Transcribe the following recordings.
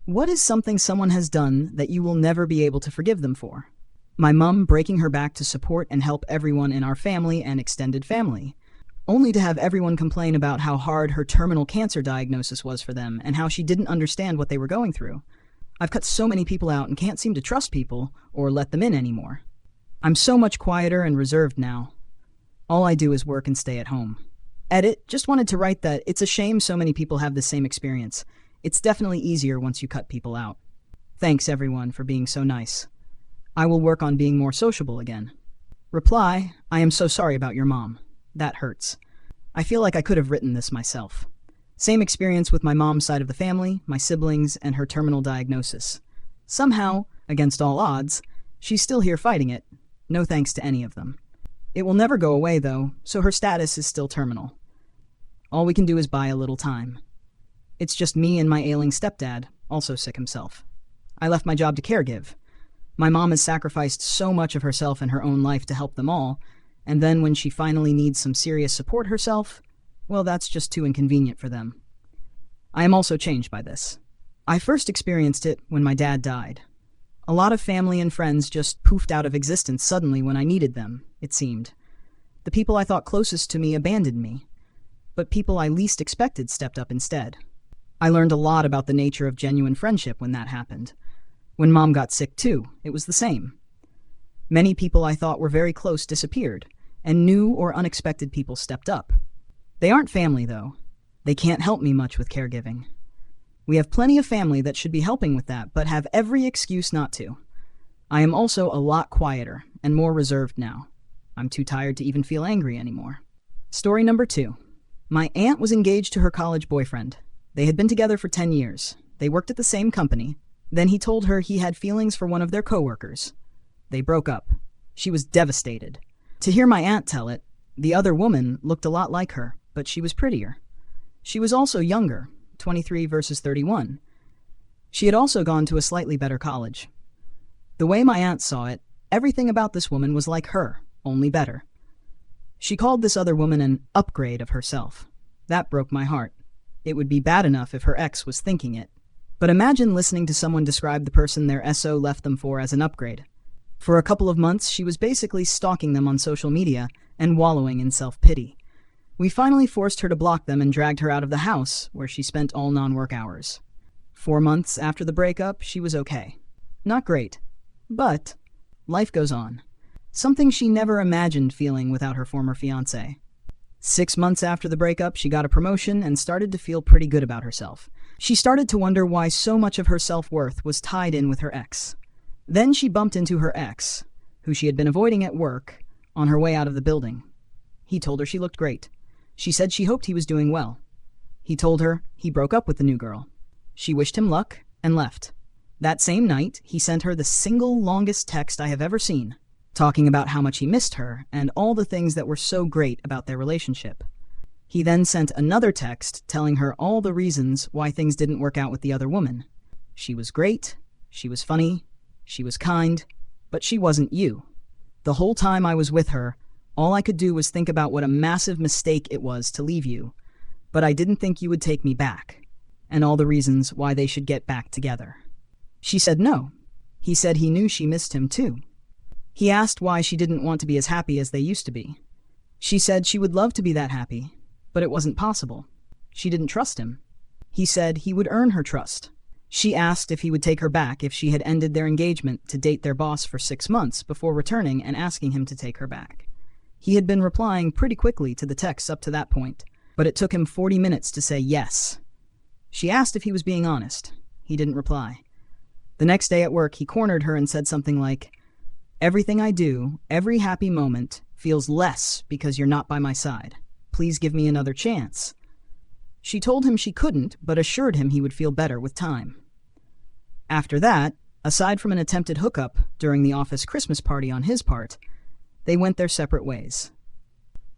What is something someone has done that you will never be able to forgive them for? My mum breaking her back to support and help everyone in our family and extended family, only to have everyone complain about how hard her terminal cancer diagnosis was for them and how she didn't understand what they were going through. I've cut so many people out and can't seem to trust people or let them in anymore. I'm so much quieter and reserved now. All I do is work and stay at home. Edit, just wanted to write that it's a shame so many people have the same experience. It's definitely easier once you cut people out. Thanks everyone for being so nice. I will work on being more sociable again. Reply, I am so sorry about your mom. That hurts. I feel like I could have written this myself. Same experience with my mom's side of the family, my siblings, and her terminal diagnosis. Somehow, against all odds, she's still here fighting it. No thanks to any of them. It will never go away though, so her status is still terminal. All we can do is buy a little time. It's just me and my ailing stepdad, also sick himself. I left my job to caregive. My mom has sacrificed so much of herself and her own life to help them all, and then when she finally needs some serious support herself, well, that's just too inconvenient for them. I am also changed by this. I first experienced it when my dad died. A lot of family and friends just poofed out of existence suddenly when I needed them, it seemed. The people I thought closest to me abandoned me, but people I least expected stepped up instead. I learned a lot about the nature of genuine friendship when that happened. When Mom got sick too, it was the same. Many people I thought were very close disappeared, and new or unexpected people stepped up. They aren't family though. They can't help me much with caregiving. We have plenty of family that should be helping with that, but have every excuse not to. I am also a lot quieter and more reserved now. I'm too tired to even feel angry anymore. Story number 2. My aunt was engaged to her college boyfriend. They had been together for 10 years. They worked at the same company. Then he told her he had feelings for one of their coworkers. They broke up. She was devastated. To hear my aunt tell it, the other woman looked a lot like her, but she was prettier. She was also younger, 23 versus 31. She had also gone to a slightly better college. The way my aunt saw it, everything about this woman was like her, only better. She called this other woman an upgrade of herself. That broke my heart. It would be bad enough if her ex was thinking it. But imagine listening to someone describe the person their SO left them for as an upgrade. For a couple of months, she was basically stalking them on social media and wallowing in self-pity. We finally forced her to block them and dragged her out of the house, where she spent all non-work hours. 4 months after the breakup, she was okay. Not great, but life goes on. Something she never imagined feeling without her former fiancé. 6 months after the breakup, she got a promotion and started to feel pretty good about herself. She started to wonder why so much of her self-worth was tied in with her ex. Then she bumped into her ex, who she had been avoiding at work, on her way out of the building. He told her she looked great. She said she hoped he was doing well. He told her he broke up with the new girl. She wished him luck and left. That same night, he sent her the single longest text I have ever seen, talking about how much he missed her and all the things that were so great about their relationship. He then sent another text telling her all the reasons why things didn't work out with the other woman. She was great, she was funny, she was kind, but she wasn't you. The whole time I was with her, all I could do was think about what a massive mistake it was to leave you, but I didn't think you would take me back, and all the reasons why they should get back together. She said no. He said he knew she missed him too. He asked why she didn't want to be as happy as they used to be. She said she would love to be that happy, but it wasn't possible. She didn't trust him. He said he would earn her trust. She asked if he would take her back if she had ended their engagement to date their boss for 6 months before returning and asking him to take her back. He had been replying pretty quickly to the texts up to that point, but it took him 40 minutes to say yes. She asked if he was being honest. He didn't reply. The next day at work, he cornered her and said something like, "Everything I do, every happy moment, feels less because you're not by my side. Please give me another chance." She told him she couldn't, but assured him he would feel better with time. After that, aside from an attempted hookup during the office Christmas party on his part, they went their separate ways.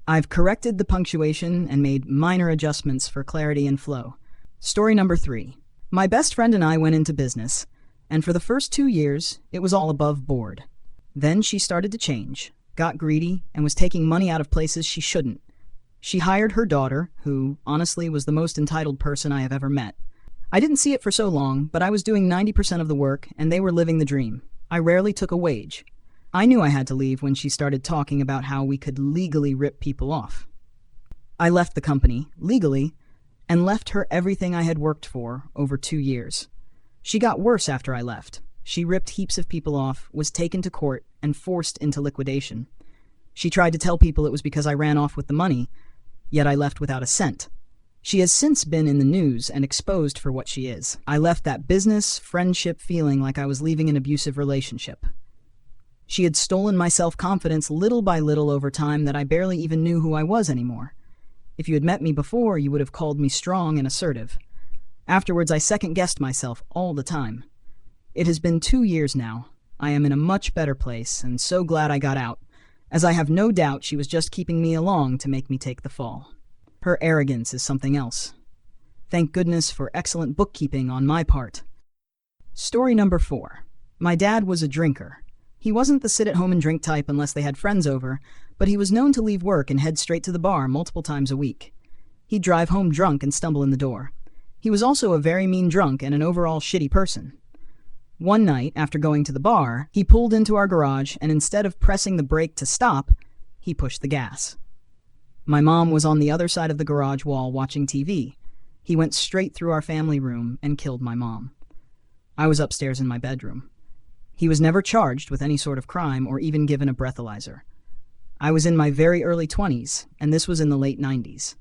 I've corrected the punctuation and made minor adjustments for clarity and flow. Story number 3. My best friend and I went into business, and for the first 2 years, it was all above board. Then she started to change, got greedy, and was taking money out of places she shouldn't. She hired her daughter, who, honestly, was the most entitled person I have ever met. I didn't see it for so long, but I was doing 90% of the work and they were living the dream. I rarely took a wage. I knew I had to leave when she started talking about how we could legally rip people off. I left the company, legally, and left her everything I had worked for over 2 years. She got worse after I left. She ripped heaps of people off, was taken to court, and forced into liquidation. She tried to tell people it was because I ran off with the money, yet I left without a cent. She has since been in the news and exposed for what she is. I left that business, friendship feeling like I was leaving an abusive relationship. She had stolen my self-confidence little by little over time that I barely even knew who I was anymore. If you had met me before, you would have called me strong and assertive. Afterwards, I second-guessed myself all the time. It has been 2 years now. I am in a much better place, and so glad I got out, as I have no doubt she was just keeping me along to make me take the fall. Her arrogance is something else. Thank goodness for excellent bookkeeping on my part. Story number 4. My dad was a drinker. He wasn't the sit-at-home-and-drink type unless they had friends over, but he was known to leave work and head straight to the bar multiple times a week. He'd drive home drunk and stumble in the door. He was also a very mean drunk and an overall shitty person. One night, after going to the bar, he pulled into our garage and instead of pressing the brake to stop, he pushed the gas. My mom was on the other side of the garage wall watching TV. He went straight through our family room and killed my mom. I was upstairs in my bedroom. He was never charged with any sort of crime or even given a breathalyzer. I was in my very early 20s, and this was in the late 90s.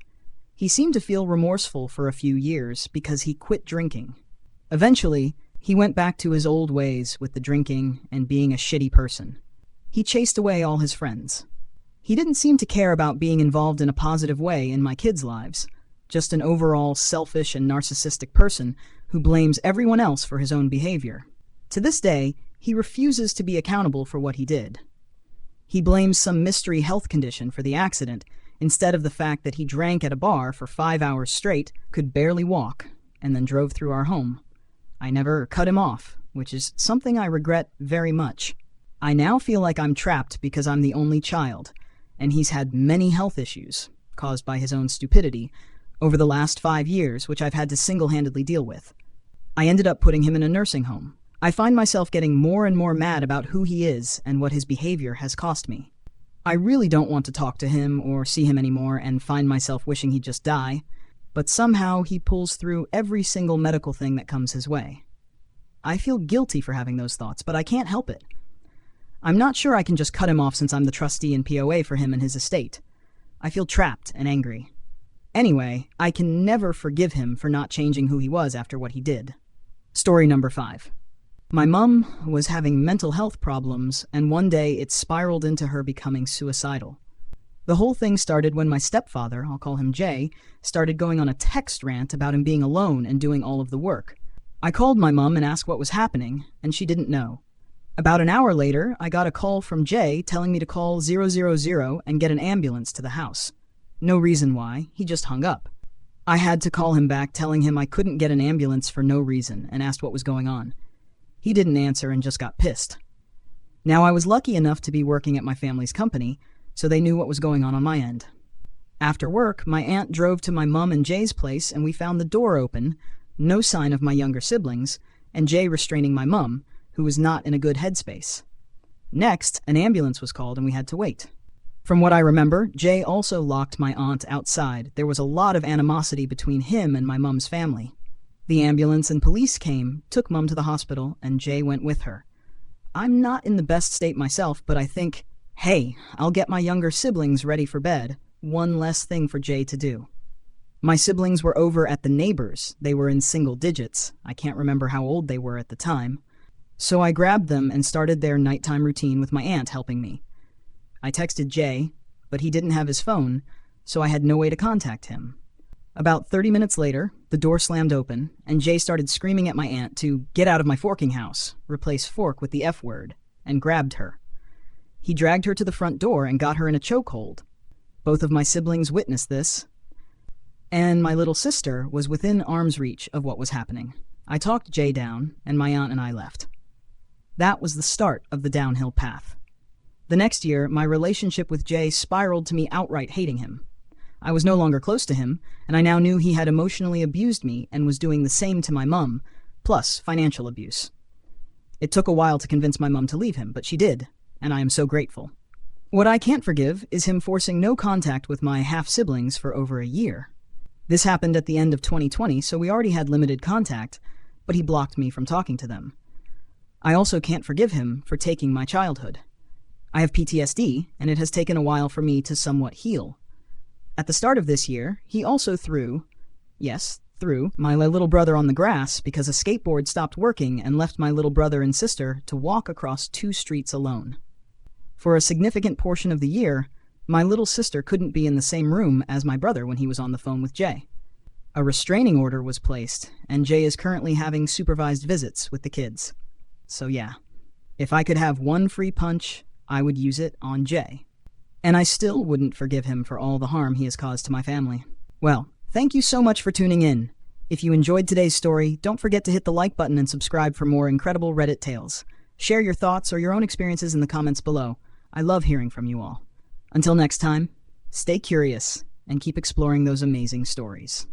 He seemed to feel remorseful for a few years because he quit drinking. Eventually, he went back to his old ways with the drinking and being a shitty person. He chased away all his friends. He didn't seem to care about being involved in a positive way in my kids' lives, just an overall selfish and narcissistic person who blames everyone else for his own behavior. To this day, he refuses to be accountable for what he did. He blames some mystery health condition for the accident instead of the fact that he drank at a bar for 5 hours straight, could barely walk, and then drove through our home. I never cut him off, which is something I regret very much. I now feel like I'm trapped because I'm the only child, and he's had many health issues, caused by his own stupidity, over the last 5 years, which I've had to single-handedly deal with. I ended up putting him in a nursing home. I find myself getting more and more mad about who he is and what his behavior has cost me. I really don't want to talk to him or see him anymore and find myself wishing he'd just die, but somehow he pulls through every single medical thing that comes his way. I feel guilty for having those thoughts, but I can't help it. I'm not sure I can just cut him off since I'm the trustee and POA for him and his estate. I feel trapped and angry. Anyway, I can never forgive him for not changing who he was after what he did. Story number 5. My mum was having mental health problems, and one day it spiraled into her becoming suicidal. The whole thing started when my stepfather, I'll call him Jay, started going on a text rant about him being alone and doing all of the work. I called my mum and asked what was happening, and she didn't know. About an hour later, I got a call from Jay telling me to call 000 and get an ambulance to the house. No reason why, he just hung up. I had to call him back telling him I couldn't get an ambulance for no reason and asked what was going on. He didn't answer and just got pissed. Now I was lucky enough to be working at my family's company, so they knew what was going on my end. After work, my aunt drove to my mum and Jay's place and we found the door open, no sign of my younger siblings, and Jay restraining my mum, who was not in a good headspace. Next, an ambulance was called and we had to wait. From what I remember, Jay also locked my aunt outside. There was a lot of animosity between him and my mum's family. The ambulance and police came, took Mum to the hospital, and Jay went with her. I'm not in the best state myself, but I think, hey, I'll get my younger siblings ready for bed. One less thing for Jay to do. My siblings were over at the neighbors. They were in single digits. I can't remember how old they were at the time. So I grabbed them and started their nighttime routine with my aunt helping me. I texted Jay, but he didn't have his phone, so I had no way to contact him. About 30 minutes later, the door slammed open, and Jay started screaming at my aunt to get out of my forking house, replace fork with the F word, and grabbed her. He dragged her to the front door and got her in a chokehold. Both of my siblings witnessed this, and my little sister was within arm's reach of what was happening. I talked Jay down, and my aunt and I left. That was the start of the downhill path. The next year, my relationship with Jay spiraled to me outright hating him. I was no longer close to him, and I now knew he had emotionally abused me and was doing the same to my mum, plus financial abuse. It took a while to convince my mum to leave him, but she did, and I am so grateful. What I can't forgive is him forcing no contact with my half-siblings for over a year. This happened at the end of 2020, so we already had limited contact, but he blocked me from talking to them. I also can't forgive him for taking my childhood. I have PTSD, and it has taken a while for me to somewhat heal. At the start of this year, he also threw my little brother on the grass because a skateboard stopped working and left my little brother and sister to walk across 2 streets alone. For a significant portion of the year, my little sister couldn't be in the same room as my brother when he was on the phone with Jay. A restraining order was placed, and Jay is currently having supervised visits with the kids. So yeah, if I could have one free punch, I would use it on Jay. And I still wouldn't forgive him for all the harm he has caused to my family. Well, thank you so much for tuning in. If you enjoyed today's story, don't forget to hit the like button and subscribe for more incredible Reddit tales. Share your thoughts or your own experiences in the comments below. I love hearing from you all. Until next time, stay curious and keep exploring those amazing stories.